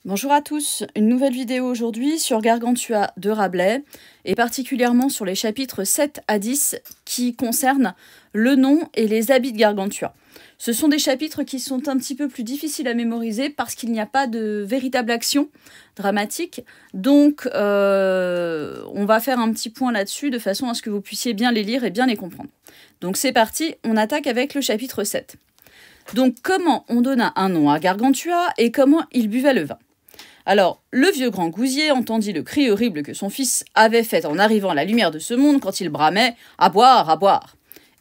Bonjour à tous, une nouvelle vidéo aujourd'hui sur Gargantua de Rabelais et particulièrement sur les chapitres 7 à 10 qui concernent le nom et les habits de Gargantua. Ce sont des chapitres qui sont un petit peu plus difficiles à mémoriser parce qu'il n'y a pas de véritable action dramatique. Donc on va faire un petit point là-dessus de façon à ce que vous puissiez bien les lire et bien les comprendre. Donc c'est parti, on attaque avec le chapitre 7. Donc comment on donna un nom à Gargantua et comment il buvait le vin. Alors, le vieux grand gousier entendit le cri horrible que son fils avait fait en arrivant à la lumière de ce monde quand il bramait « À boire, à boire !»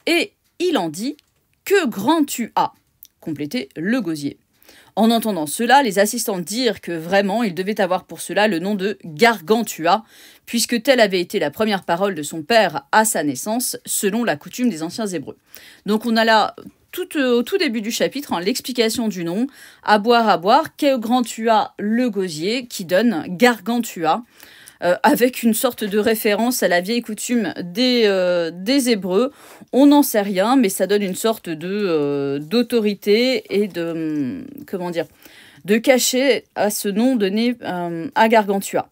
Et il en dit « Que grand tu as !» complétait le gosier. En entendant cela, les assistants dirent que vraiment il devait avoir pour cela le nom de Gargantua, puisque telle avait été la première parole de son père à sa naissance, selon la coutume des anciens Hébreux. Donc on a là... au tout début du chapitre, l'explication du nom, à boire, que grand tu as le gosier, qui donne Gargantua, avec une sorte de référence à la vieille coutume des Hébreux. On n'en sait rien, mais ça donne une sorte d'autorité et de, de cachet à ce nom donné à Gargantua.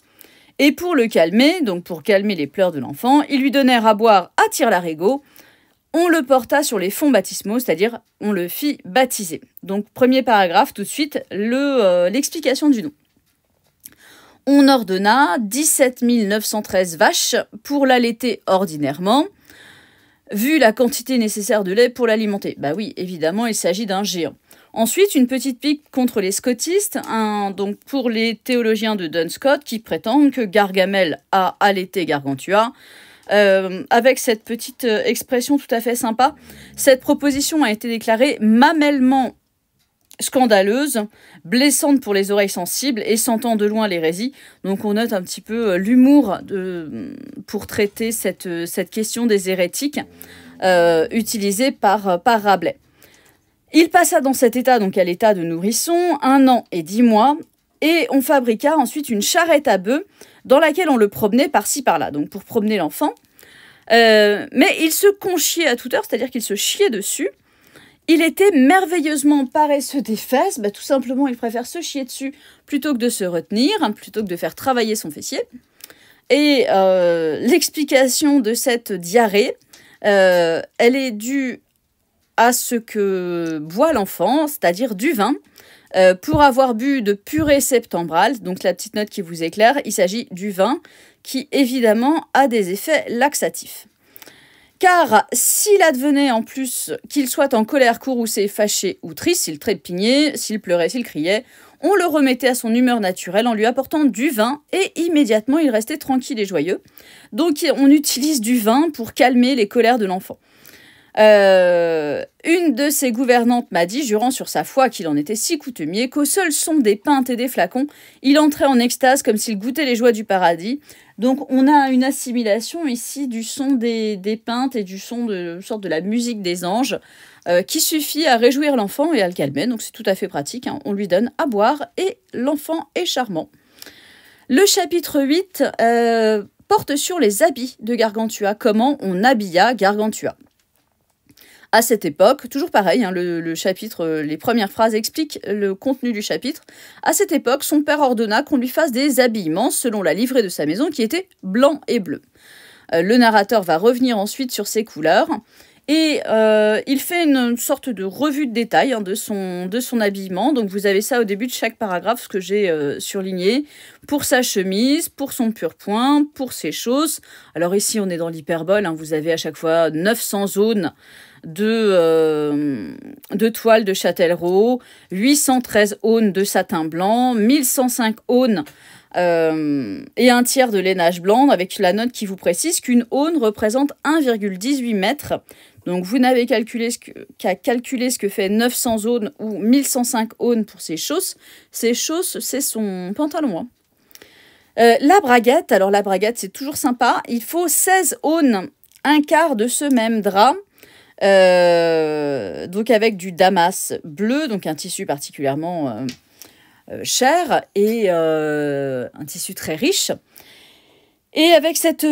Et pour le calmer, donc pour calmer les pleurs de l'enfant, ils lui donnèrent à boire à tire-larigot. On le porta sur les fonds baptismaux, c'est-à-dire on le fit baptiser. Donc, premier paragraphe, tout de suite, l'explication du nom. On ordonna 17 913 vaches pour l'allaiter ordinairement, vu la quantité nécessaire de lait pour l'alimenter. Bah oui, évidemment, il s'agit d'un géant. Ensuite, une petite pique contre les scotistes, donc pour les théologiens de Duns Scot, qui prétendent que Gargamel a allaité Gargantua. Avec cette petite expression tout à fait sympa. Cette proposition a été déclarée mamellement scandaleuse, blessante pour les oreilles sensibles et sentant de loin l'hérésie. Donc on note un petit peu l'humour pour traiter cette question des hérétiques utilisée par Rabelais. Il passa dans cet état, donc à l'état de nourrisson, 1 an et 10 mois, et on fabriqua ensuite une charrette à bœufs dans laquelle on le promenait par-ci par-là, donc pour promener l'enfant. Mais il se conchiait à toute heure, c'est-à-dire qu'il se chiait dessus. Il était merveilleusement paresseux des fesses, tout simplement il préfère se chier dessus plutôt que de se retenir, plutôt que de faire travailler son fessier. Et l'explication de cette diarrhée, elle est due à ce que boit l'enfant, c'est-à-dire du vin. Pour avoir bu de purée septembrale, donc la petite note qui vous éclaire, il s'agit du vin qui évidemment a des effets laxatifs. Car s'il advenait en plus qu'il soit en colère, courroucé, fâché ou triste, s'il trépignait, s'il pleurait, s'il criait, on le remettait à son humeur naturelle en lui apportant du vin et immédiatement il restait tranquille et joyeux. Donc on utilise du vin pour calmer les colères de l'enfant. Une de ses gouvernantes m'a dit, jurant sur sa foi qu'il en était si coutumier, qu'au seul son des pintes et des flacons, il entrait en extase comme s'il goûtait les joies du paradis. Donc on a une assimilation ici du son des pintes et du son de sorte de la musique des anges qui suffit à réjouir l'enfant et à le calmer. Donc c'est tout à fait pratique, on lui donne à boire et l'enfant est charmant. Le chapitre 8 porte sur les habits de Gargantua, comment on habilla Gargantua. À cette époque, toujours pareil, le chapitre, les premières phrases expliquent le contenu du chapitre. À cette époque, son père ordonna qu'on lui fasse des habillements selon la livrée de sa maison qui était blanc et bleu. Le narrateur va revenir ensuite sur ses couleurs et il fait une sorte de revue de détail de son habillement. Donc vous avez ça au début de chaque paragraphe, ce que j'ai surligné, pour sa chemise, pour son purpoint, pour ses chausses. Alors ici on est dans l'hyperbole, vous avez à chaque fois 900 aunes de toile de châtellerault, 813 aunes de satin blanc, 1105 aunes et un tiers de lainage blanc, avec la note qui vous précise qu'une aune représente 1,18 mètres. Donc vous n'avez qu'à calculer ce que fait 900 aunes ou 1105 aunes pour ses chausses. Ses chausses, c'est son pantalon. La braguette, alors la braguette c'est toujours sympa, il faut 16 aunes, un quart de ce même drap. Donc avec du damas bleu, donc un tissu particulièrement cher et un tissu très riche. Et avec cette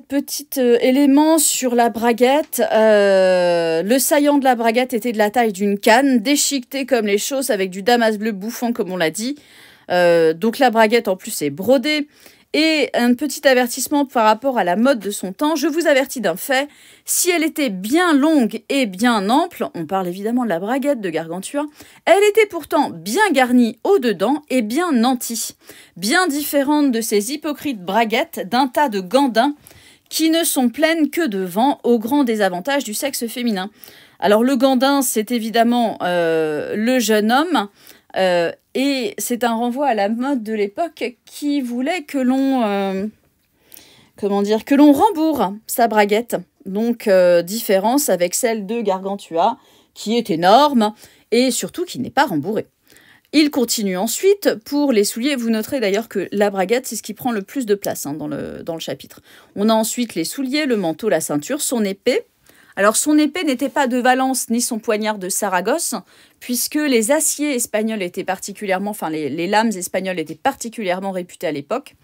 petite élément sur la braguette, le saillant de la braguette était de la taille d'une canne, déchiquetée comme les chausses avec du damas bleu bouffant comme on l'a dit. Donc la braguette en plus est brodée. Et un petit avertissement par rapport à la mode de son temps, je vous avertis d'un fait, si elle était bien longue et bien ample, on parle évidemment de la braguette de Gargantua, elle était pourtant bien garnie au-dedans et bien nantie, bien différente de ces hypocrites braguettes d'un tas de gandins qui ne sont pleines que de vent au grand désavantage du sexe féminin. Alors le gandin, c'est évidemment le jeune homme, et c'est un renvoi à la mode de l'époque qui voulait que l'on que l'on rembourre sa braguette. Donc différence avec celle de Gargantua qui est énorme et surtout qui n'est pas rembourrée. Il continue ensuite pour les souliers. Vous noterez d'ailleurs que la braguette, c'est ce qui prend le plus de place dans le chapitre. On a ensuite les souliers, le manteau, la ceinture, son épée. Alors, son épée n'était pas de Valence ni son poignard de Saragosse, puisque les aciers espagnols étaient particulièrement, enfin, les lames espagnoles étaient particulièrement réputées à l'époque.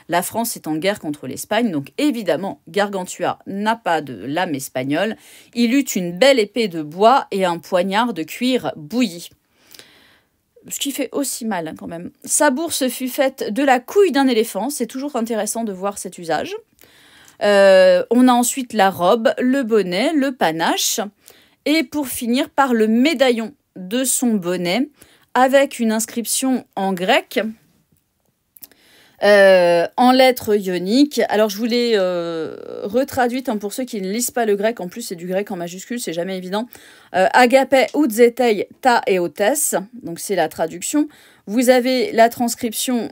La France est en guerre contre l'Espagne, donc évidemment, Gargantua n'a pas de lame espagnole. Il eut une belle épée de bois et un poignard de cuir bouilli. Ce qui fait aussi mal quand même. Sa bourse fut faite de la couille d'un éléphant, c'est toujours intéressant de voir cet usage. On a ensuite la robe, le bonnet, le panache, et pour finir par le médaillon de son bonnet, avec une inscription en grec, en lettres ioniques. Alors je vous l'ai retraduite pour ceux qui ne lisent pas le grec, en plus c'est du grec en majuscule, c'est jamais évident. Agape outzetei ta eotes, donc c'est la traduction. Vous avez la transcription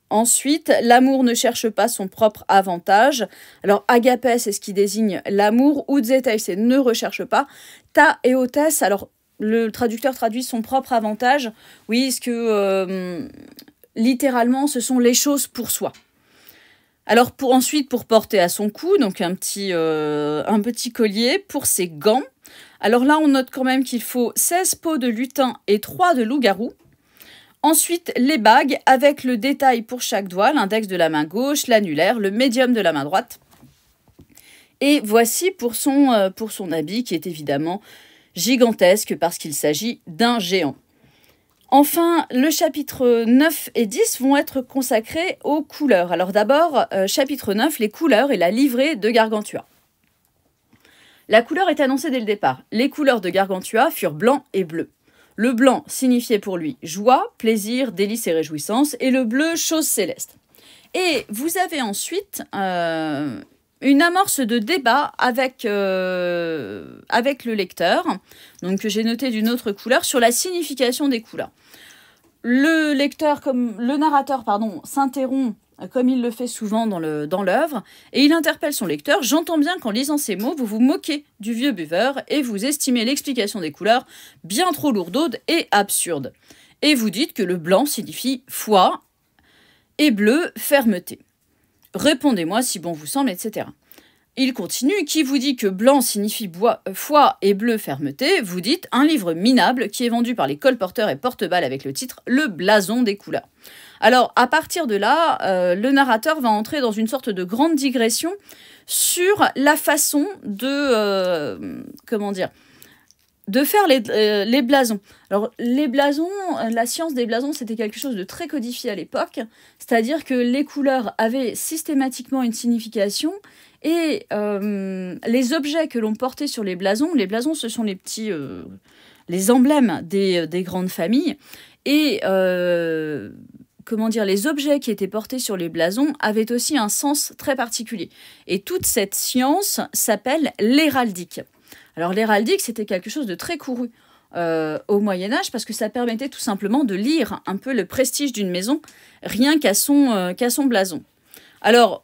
ensuite. L'amour ne cherche pas son propre avantage. Alors agape, c'est ce qui désigne l'amour. Outzetei, c'est ne recherche pas. Ta eotes, alors le traducteur traduit son propre avantage. Oui, ce que littéralement, ce sont les choses pour soi. Alors ensuite, pour porter à son cou, donc un petit collier pour ses gants. Alors là, on note quand même qu'il faut 16 peaux de lutin et 3 de loup-garou. Ensuite, les bagues avec le détail pour chaque doigt, l'index de la main gauche, l'annulaire, le médium de la main droite. Et voici pour son habit qui est évidemment gigantesque parce qu'il s'agit d'un géant. Enfin, le chapitre 9 et 10 vont être consacrés aux couleurs. Alors d'abord, chapitre 9, les couleurs et la livrée de Gargantua. La couleur est annoncée dès le départ. Les couleurs de Gargantua furent blanc et bleu. Le blanc signifiait pour lui joie, plaisir, délice et réjouissance, et le bleu, chose céleste. Et vous avez ensuite une amorce de débat avec le lecteur, donc que j'ai noté d'une autre couleur, sur la signification des couleurs. Le narrateur, s'interrompt, comme il le fait souvent dans l'œuvre, et il interpelle son lecteur. « J'entends bien qu'en lisant ces mots, vous vous moquez du vieux buveur et vous estimez l'explication des couleurs bien trop lourdaude et absurde. Et vous dites que le blanc signifie foi et bleu, fermeté. Répondez-moi si bon vous semble, etc. » Il continue, qui vous dit que blanc signifie foi et bleu, fermeté, vous dites un livre minable qui est vendu par les colporteurs et porte-balles avec le titre « Le blason des couleurs ». Alors, à partir de là, le narrateur va entrer dans une sorte de grande digression sur la façon de faire les blasons. Alors, les blasons, la science des blasons, c'était quelque chose de très codifié à l'époque, c'est-à-dire que les couleurs avaient systématiquement une signification, et les objets que l'on portait sur les blasons, ce sont les emblèmes des grandes familles, et les objets qui étaient portés sur les blasons avaient aussi un sens très particulier. Et toute cette science s'appelle l'héraldique. Alors l'héraldique, c'était quelque chose de très couru au Moyen-Âge parce que ça permettait tout simplement de lire un peu le prestige d'une maison rien qu'à son blason. Alors,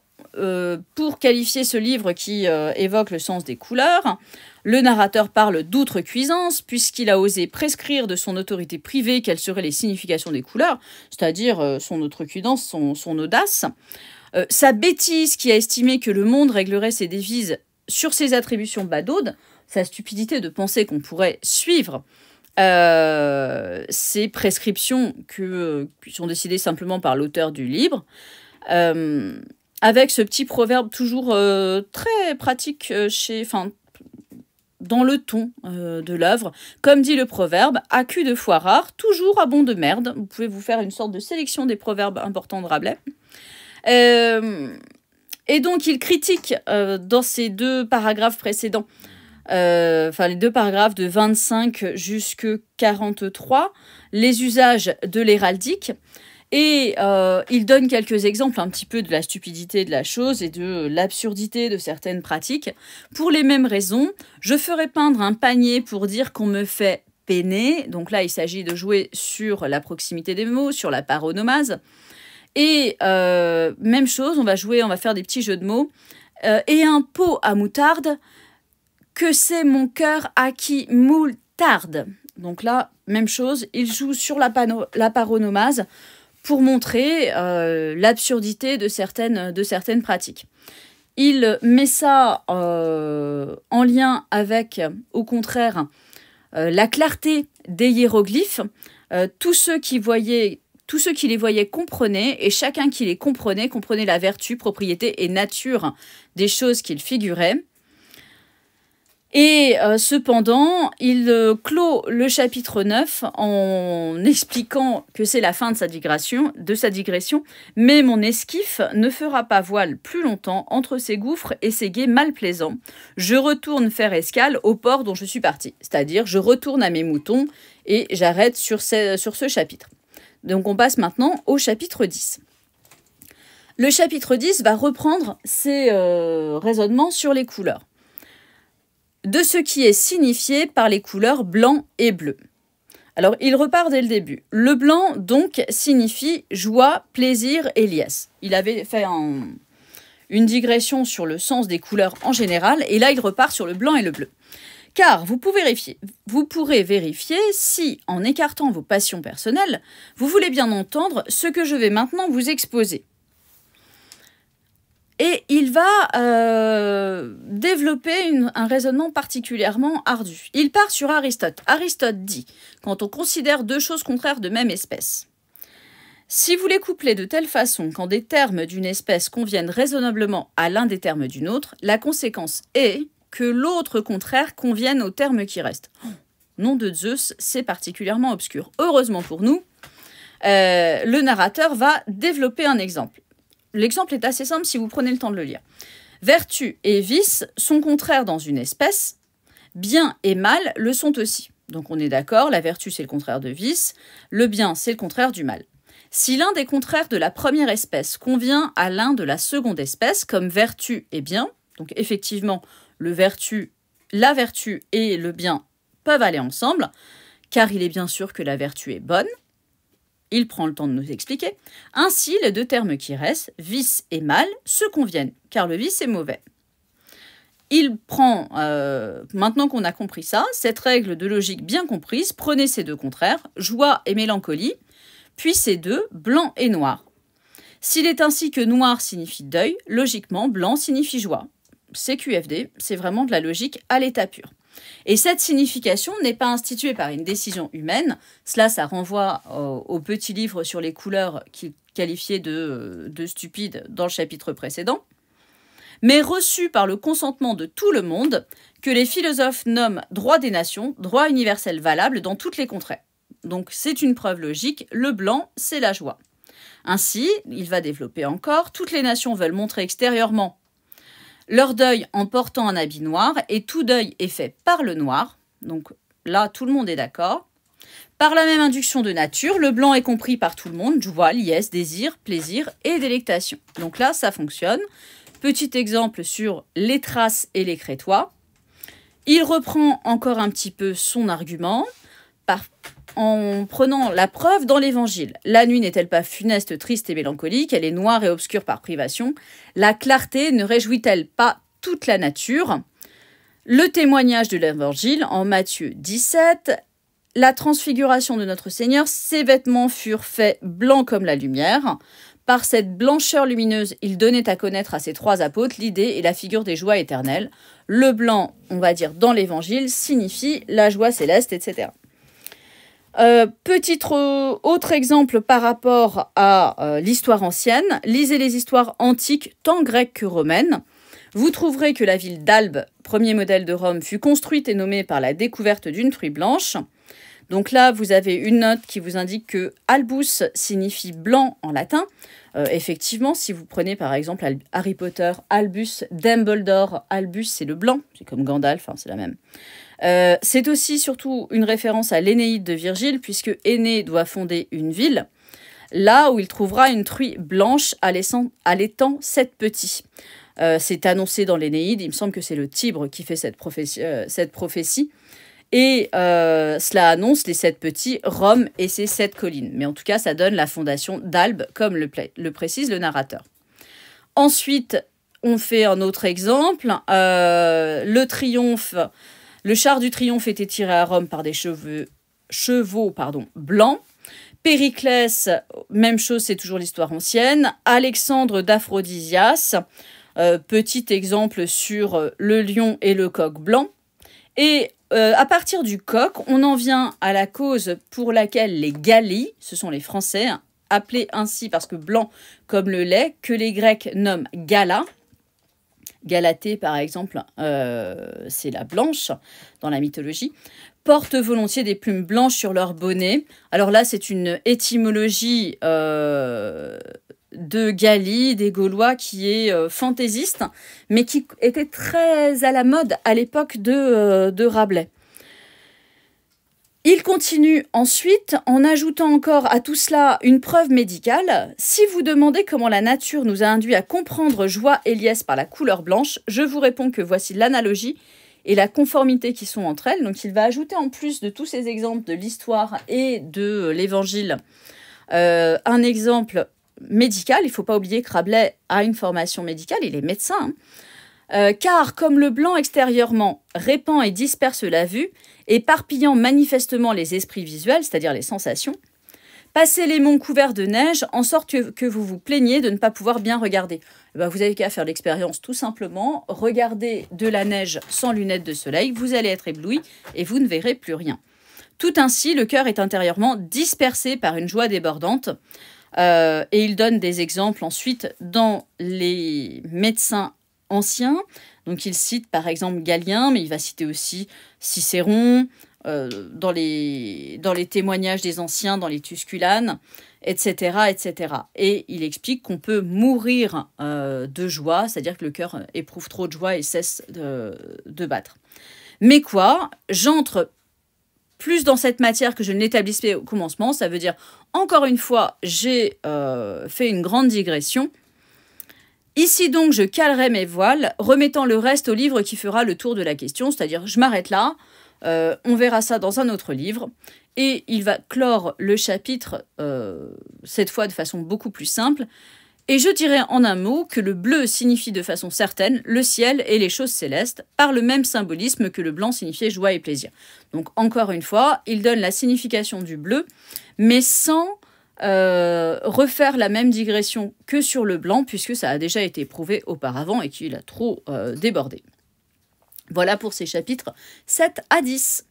pour qualifier ce livre qui évoque le sens des couleurs, le narrateur parle d'outrecuidance puisqu'il a osé prescrire de son autorité privée quelles seraient les significations des couleurs, c'est-à-dire son outrecuidance, son audace. Sa bêtise qui a estimé que le monde réglerait ses devises sur ses attributions badaudes, sa stupidité de penser qu'on pourrait suivre ces prescriptions qui sont décidées simplement par l'auteur du livre, avec ce petit proverbe toujours très pratique dans le ton de l'œuvre. Comme dit le proverbe, à cul de foie rare, toujours à bon de merde. Vous pouvez vous faire une sorte de sélection des proverbes importants de Rabelais. Et donc, il critique dans ces 2 paragraphes précédents, enfin les 2 paragraphes de 25 jusqu'à 43, les usages de l'héraldique. Et il donne quelques exemples un petit peu de la stupidité de la chose et de l'absurdité de certaines pratiques. Pour les mêmes raisons, je ferai peindre un panier pour dire qu'on me fait peiner. Donc là, il s'agit de jouer sur la proximité des mots, sur la paronomase. Et même chose, on va faire des petits jeux de mots. Et un pot à moutarde, que c'est mon cœur à qui moutarde. Donc là, même chose, il joue sur la paronomase pour montrer l'absurdité de certaines pratiques. Il met ça en lien avec, au contraire, la clarté des hiéroglyphes. Tous ceux qui les voyaient comprenaient, et chacun qui les comprenait la vertu, propriété et nature des choses qu'ils figuraient. Et cependant, il clôt le chapitre 9 en expliquant que c'est la fin de sa digression, mais mon esquif ne fera pas voile plus longtemps entre ces gouffres et ces gués mal plaisants. Je retourne faire escale au port dont je suis parti, c'est-à-dire je retourne à mes moutons et j'arrête sur ce chapitre. Donc on passe maintenant au chapitre 10. Le chapitre 10 va reprendre ses raisonnements sur les couleurs. De ce qui est signifié par les couleurs blanc et bleu. Alors, il repart dès le début. Le blanc, donc, signifie joie, plaisir et liesse. Il avait fait une digression sur le sens des couleurs en général, et là, il repart sur le blanc et le bleu. Car vous pourrez vérifier si, en écartant vos passions personnelles, vous voulez bien entendre ce que je vais maintenant vous exposer. Et il va développer un raisonnement particulièrement ardu. Il part sur Aristote. Aristote dit, quand on considère 2 choses contraires de même espèce, si vous les couplez de telle façon qu'en des termes d'une espèce conviennent raisonnablement à l'un des termes d'une autre, la conséquence est que l'autre contraire convienne aux termes qui restent. Nom de Zeus, c'est particulièrement obscur. Heureusement pour nous, le narrateur va développer un exemple. L'exemple est assez simple si vous prenez le temps de le lire. Vertu et vice sont contraires dans une espèce, bien et mal le sont aussi. Donc on est d'accord, la vertu c'est le contraire de vice, le bien c'est le contraire du mal. Si l'un des contraires de la première espèce convient à l'un de la seconde espèce, comme vertu et bien, donc effectivement la vertu et le bien peuvent aller ensemble, car il est bien sûr que la vertu est bonne, il prend le temps de nous expliquer. Ainsi, les 2 termes qui restent, vice et mal, se conviennent, car le vice est mauvais. Il prend, maintenant qu'on a compris ça, cette règle de logique bien comprise, prenez ces 2 contraires, joie et mélancolie, puis ces 2, blanc et noir. S'il est ainsi que noir signifie deuil, logiquement, blanc signifie joie. C'est QFD, c'est vraiment de la logique à l'état pur. Et cette signification n'est pas instituée par une décision humaine. Cela, ça renvoie au petit livre sur les couleurs qu'il qualifiait de stupide dans le chapitre précédent, mais reçue par le consentement de tout le monde, que les philosophes nomment droit des nations, droit universel valable dans toutes les contrées. Donc c'est une preuve logique, le blanc, c'est la joie. Ainsi, il va développer encore, toutes les nations veulent montrer extérieurement leur deuil en portant un habit noir, et tout deuil est fait par le noir. Donc là, tout le monde est d'accord. Par la même induction de nature, le blanc est compris par tout le monde, joie, liesse, désir, plaisir et délectation. Donc là, ça fonctionne. Petit exemple sur les Thraces et les Crétois. Il reprend encore un petit peu son argument en prenant la preuve dans l'Évangile. La nuit n'est-elle pas funeste, triste et mélancolique? Elle est noire et obscure par privation. La clarté ne réjouit-elle pas toute la nature? Le témoignage de l'Évangile en Matthieu 17. La transfiguration de notre Seigneur, ses vêtements furent faits blancs comme la lumière. Par cette blancheur lumineuse, il donnait à connaître à ses 3 apôtres l'idée et la figure des joies éternelles. Le blanc, on va dire dans l'Évangile, signifie la joie céleste, etc. Autre exemple par rapport à l'histoire ancienne. Lisez les histoires antiques, tant grecques que romaines. Vous trouverez que la ville d'Albe, premier modèle de Rome, fut construite et nommée par la découverte d'une truie blanche. Donc là, vous avez une note qui vous indique que albus signifie blanc en latin. Effectivement, si vous prenez par exemple Harry Potter, Albus, Dumbledore, Albus, c'est le blanc, c'est comme Gandalf, hein, c'est la même. C'est aussi surtout une référence à l'Énéide de Virgile, puisque Énée doit fonder une ville, là où il trouvera une truie blanche allaitant 7 petits. C'est annoncé dans l'Énéide, il me semble que c'est le Tibre qui fait cette prophétie. Et cela annonce les 7 petits, Rome et ses 7 collines. Mais en tout cas, ça donne la fondation d'Albe, comme le précise le narrateur. Ensuite, on fait un autre exemple. Le char du triomphe était tiré à Rome par des chevaux blancs. Périclès, même chose, c'est toujours l'histoire ancienne. Alexandre d'Aphrodisias, petit exemple sur le lion et le coq blanc. Et à partir du coq, on en vient à la cause pour laquelle les Galli, ce sont les Français, appelés ainsi parce que blanc comme le lait, que les Grecs nomment Gala. Galatée, par exemple, c'est la blanche dans la mythologie, portent volontiers des plumes blanches sur leur bonnet. Alors là, c'est une étymologie de Gallie, des Gaulois, qui est fantaisiste, mais qui était très à la mode à l'époque de Rabelais. Il continue ensuite en ajoutant encore à tout cela une preuve médicale. Si vous demandez comment la nature nous a induit à comprendre joie et liesse par la couleur blanche, je vous réponds que voici l'analogie et la conformité qui sont entre elles. Donc il va ajouter en plus de tous ces exemples de l'histoire et de l'évangile un exemple médical. Il ne faut pas oublier que Rabelais a une formation médicale, il est médecin, hein. Car comme le blanc extérieurement répand et disperse la vue, éparpillant manifestement les esprits visuels, c'est-à-dire les sensations, passez les monts couverts de neige en sorte que vous vous plaignez de ne pas pouvoir bien regarder. Eh bien, vous n'avez qu'à faire l'expérience tout simplement, regardez de la neige sans lunettes de soleil, vous allez être ébloui et vous ne verrez plus rien. Tout ainsi, le cœur est intérieurement dispersé par une joie débordante. Et il donne des exemples ensuite dans les médecins anciens. Donc il cite par exemple Galien, mais il va citer aussi Cicéron, dans les témoignages des anciens, dans les Tusculanes, etc., etc. Et il explique qu'on peut mourir de joie, c'est-à-dire que le cœur éprouve trop de joie et cesse de battre. Mais quoi, j'entre plus dans cette matière que je ne l'établissais au commencement, ça veut dire, encore une fois, j'ai fait une grande digression. Ici donc, je calerai mes voiles, remettant le reste au livre qui fera le tour de la question, c'est-à-dire je m'arrête là, on verra ça dans un autre livre, et il va clore le chapitre, cette fois de façon beaucoup plus simple, et je dirais en un mot que le bleu signifie de façon certaine le ciel et les choses célestes, par le même symbolisme que le blanc signifiait joie et plaisir. Donc encore une fois, il donne la signification du bleu, mais sans refaire la même digression que sur le blanc, puisque ça a déjà été prouvé auparavant et qu'il a trop débordé. Voilà pour ces chapitres 7 à 10.